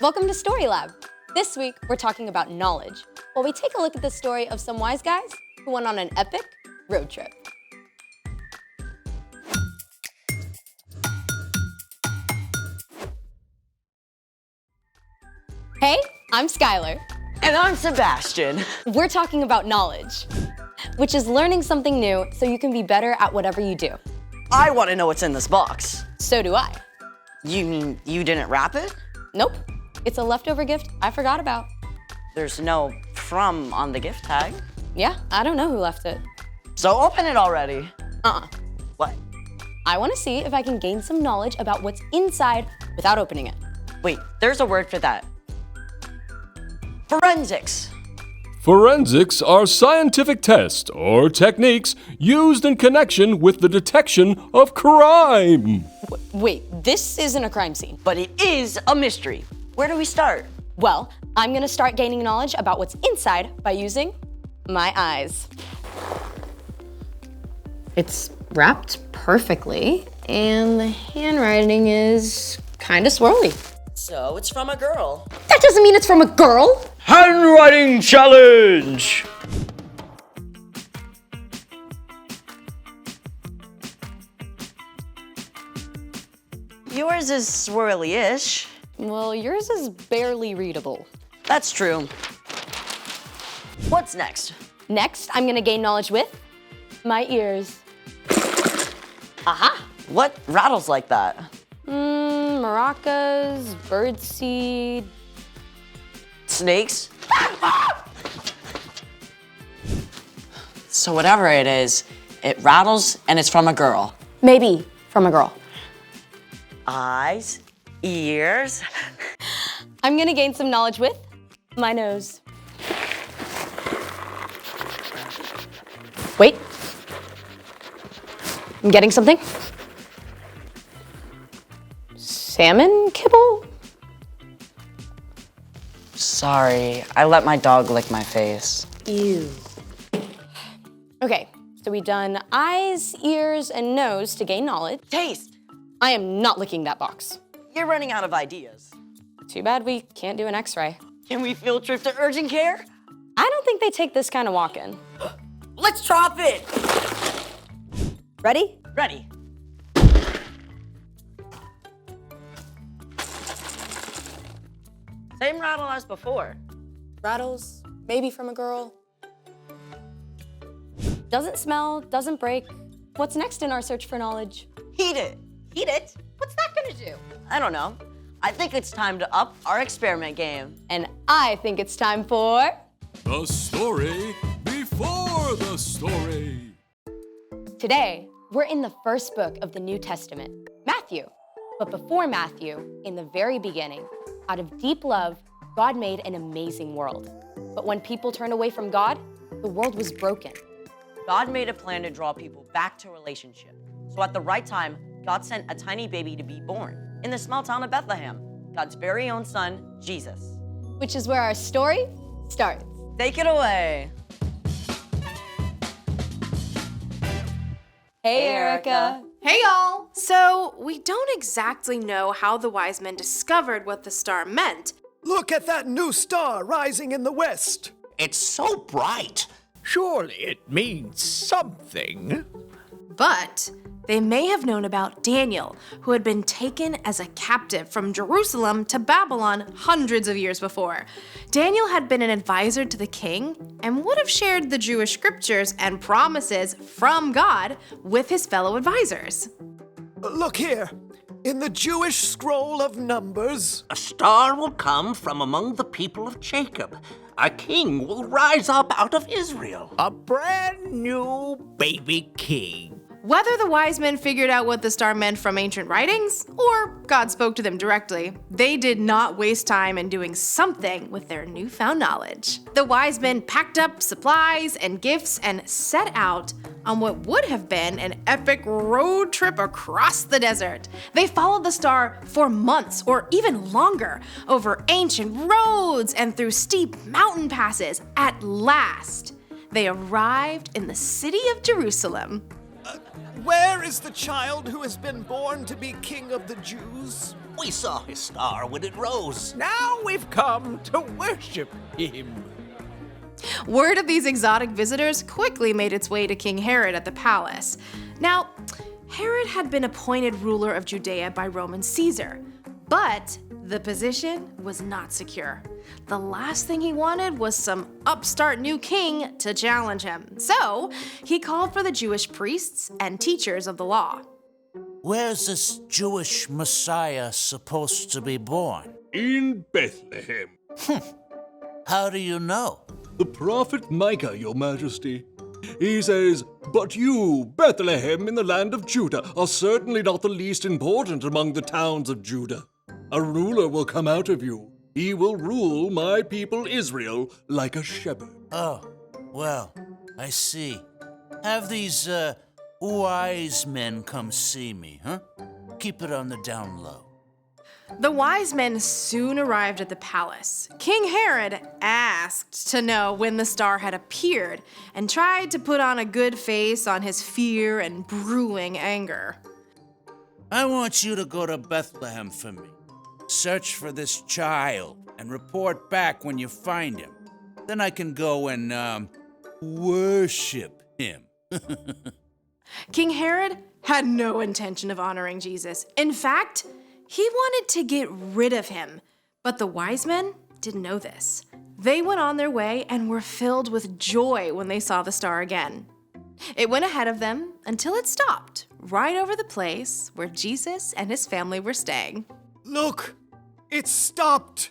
Welcome to Story Lab. This week, we're talking about knowledge, while we take a look at the story of some wise guys who went on an epic road trip. Hey, I'm Skylar. And I'm Sebastian. We're talking about knowledge, which is learning something new so you can be better at whatever you do. I want to know what's in this box. So do I. You mean you didn't wrap it? Nope, it's a leftover gift I forgot about. There's no "from" on the gift tag. Yeah, I don't know who left it. So open it already. What? I want to see if I can gain some knowledge about what's inside without opening it. Wait, there's a word for that. Forensics. Forensics are scientific tests or techniques used in connection with the detection of crime. Wait, this isn't a crime scene. But it is a mystery. Where do we start? Well, I'm gonna start gaining knowledge about what's inside by using my eyes. It's wrapped perfectly, and the handwriting is kinda swirly. So it's from a girl. That doesn't mean it's from a girl. Handwriting challenge! Yours is swirly-ish. Well, yours is barely readable. That's true. What's next? Next, I'm gonna gain knowledge with my ears. Aha! What rattles like that? Maracas, birdseed. Snakes? So whatever it is, it rattles and it's from a girl. Maybe from a girl. Eyes, ears. I'm gonna gain some knowledge with my nose. Wait. I'm getting something. Salmon kibble? Sorry, I let my dog lick my face. Ew. Okay, so we've done eyes, ears, and nose to gain knowledge. Taste! I am not licking that box. You're running out of ideas. Too bad we can't do an x-ray. Can we field trip to urgent care? I don't think they take this kind of walk-in. Let's drop it! Ready? Ready. Same rattle as before. Rattles, maybe from a girl. Doesn't smell, doesn't break. What's next in our search for knowledge? Heat it. Heat it? What's that gonna do? I don't know. I think it's time to up our experiment game. And I think it's time for... The story before the story. Today, we're in the first book of the New Testament, Matthew. But before Matthew, in the very beginning, out of deep love, God made an amazing world. But when people turned away from God, the world was broken. God made a plan to draw people back to relationship. So at the right time, God sent a tiny baby to be born in the small town of Bethlehem, God's very own son, Jesus. Which is where our story starts. Take it away. Hey, Erica. Hey y'all! So, we don't exactly know how the wise men discovered what the star meant. Look at that new star rising in the west. It's so bright. Surely it means something. But they may have known about Daniel, who had been taken as a captive from Jerusalem to Babylon hundreds of years before. Daniel had been an advisor to the king and would have shared the Jewish scriptures and promises from God with his fellow advisors. Look here. In the Jewish scroll of Numbers, A star will come from among the people of Jacob. A king will rise up out of Israel. A brand new baby king. Whether the wise men figured out what the star meant from ancient writings, or God spoke to them directly, they did not waste time in doing something with their newfound knowledge. The wise men packed up supplies and gifts and set out on what would have been an epic road trip across the desert. They followed the star for months or even longer, over ancient roads and through steep mountain passes. At last, they arrived in the city of Jerusalem. where is the child who has been born to be king of the Jews? We saw his star when it rose. Now we've come to worship him. Word of these exotic visitors quickly made its way to King Herod at the palace. Now, Herod had been appointed ruler of Judea by Roman Caesar, but the position was not secure. The last thing he wanted was some upstart new king to challenge him. So he called for the Jewish priests and teachers of the law. Where's this Jewish Messiah supposed to be born? In Bethlehem. How do you know? The prophet Micah, your majesty. He says, "But you, Bethlehem in the land of Judah, are certainly not the least important among the towns of Judah. A ruler will come out of you. He will rule my people Israel like a shepherd." Oh, well, I see. Have these, wise men come see me, huh? Keep it on the down low. The wise men soon arrived at the palace. King Herod asked to know when the star had appeared and tried to put on a good face on his fear and brewing anger. I want you to go to Bethlehem for me. Search for this child and report back when you find him. Then I can go and, worship him. King Herod had no intention of honoring Jesus. In fact, he wanted to get rid of him. But the wise men didn't know this. They went on their way and were filled with joy when they saw the star again. It went ahead of them until it stopped right over the place where Jesus and his family were staying. Look, it stopped.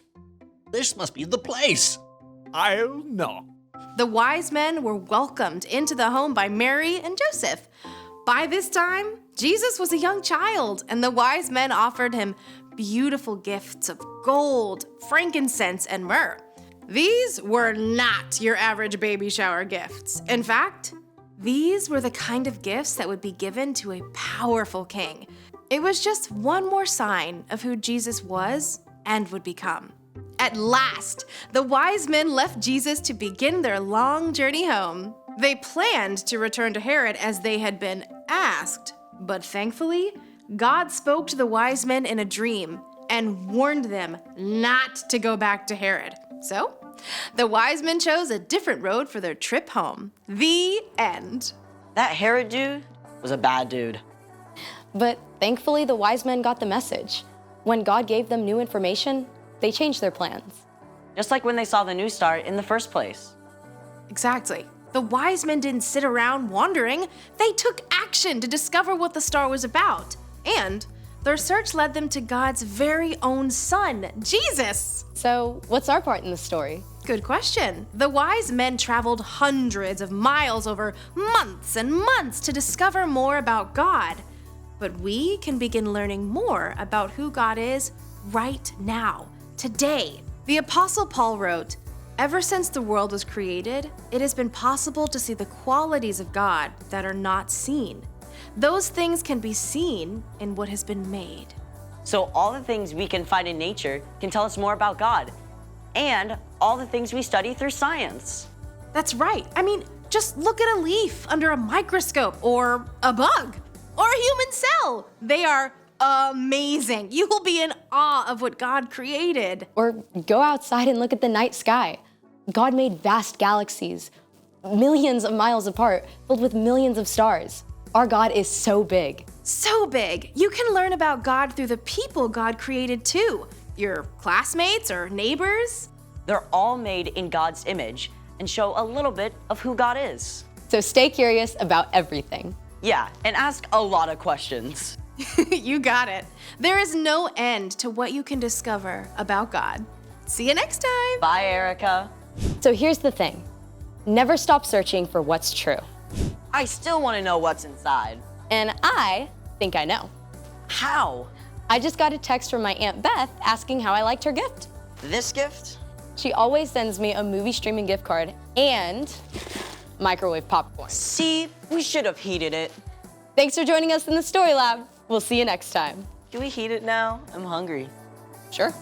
This must be the place. I'll knock. The wise men were welcomed into the home by Mary and Joseph. By this time, Jesus was a young child, and the wise men offered him beautiful gifts of gold, frankincense, and myrrh. These were not your average baby shower gifts. In fact, these were the kind of gifts that would be given to a powerful king. It was just one more sign of who Jesus was and would become. At last, the wise men left Jesus to begin their long journey home. They planned to return to Herod as they had been asked, but thankfully, God spoke to the wise men in a dream and warned them not to go back to Herod. So, the wise men chose a different road for their trip home. The end. That Herod dude was a bad dude. But thankfully, the wise men got the message. When God gave them new information, they changed their plans. Just like when they saw the new star in the first place. Exactly. The wise men didn't sit around wondering. They took action to discover what the star was about. And their search led them to God's very own son, Jesus. So, what's our part in the story? Good question. The wise men traveled hundreds of miles over months and months to discover more about God. But we can begin learning more about who God is right now, today. The Apostle Paul wrote, "Ever since the world was created, it has been possible to see the qualities of God that are not seen. Those things can be seen in what has been made." So all the things we can find in nature can tell us more about God, and all the things we study through science. That's right. I mean, just look at a leaf under a microscope, or a bug, or a human cell. They are amazing. You will be in awe of what God created. Or go outside and look at the night sky. God made vast galaxies, millions of miles apart, filled with millions of stars. Our God is so big. So big. You can learn about God through the people God created too. Your classmates or neighbors. They're all made in God's image and show a little bit of who God is. So stay curious about everything. Yeah, and ask a lot of questions. You got it. There is no end to what you can discover about God. See you next time. Bye, Erica. So here's the thing. Never stop searching for what's true. I still want to know what's inside. And I think I know. How? I just got a text from my Aunt Beth asking how I liked her gift. This gift? She always sends me a movie streaming gift card and microwave popcorn. See, we should have heated it. Thanks for joining us in the Story Lab. We'll see you next time. Do we heat it now? I'm hungry. Sure.